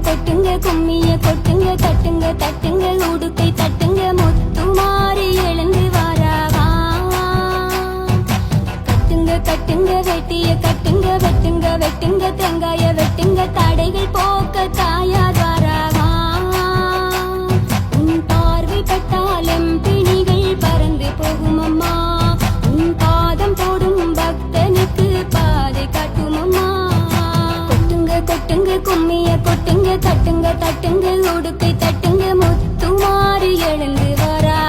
கொட்டுங்க கும்மிய கொட்டுங்க தட்டுங்க தட்டுங்க உடுக்கை தட்டுங்க முத்துமாரி எழுந்து வாராவா கட்டுங்க கட்டுங்க வெட்டிய கட்டுங்க வெட்டுங்க வெட்டுங்க தேங்காய வெட்டுங்க தடைகள் போக்க தாயார் வாராவா உன் பார்வை பட்டாலும் பிணிகள் பறந்து போகும் அம்மா உன் பாதம் போடும் பக்தனுக்கு பாதை காட்டும் அம்மா கொட்டுங்க கும்மிய கொட்டுங்க தட்டுங்க தட்டுங்க உடுக்கை தட்டுங்க முத்துமாரி எழுந்து வரா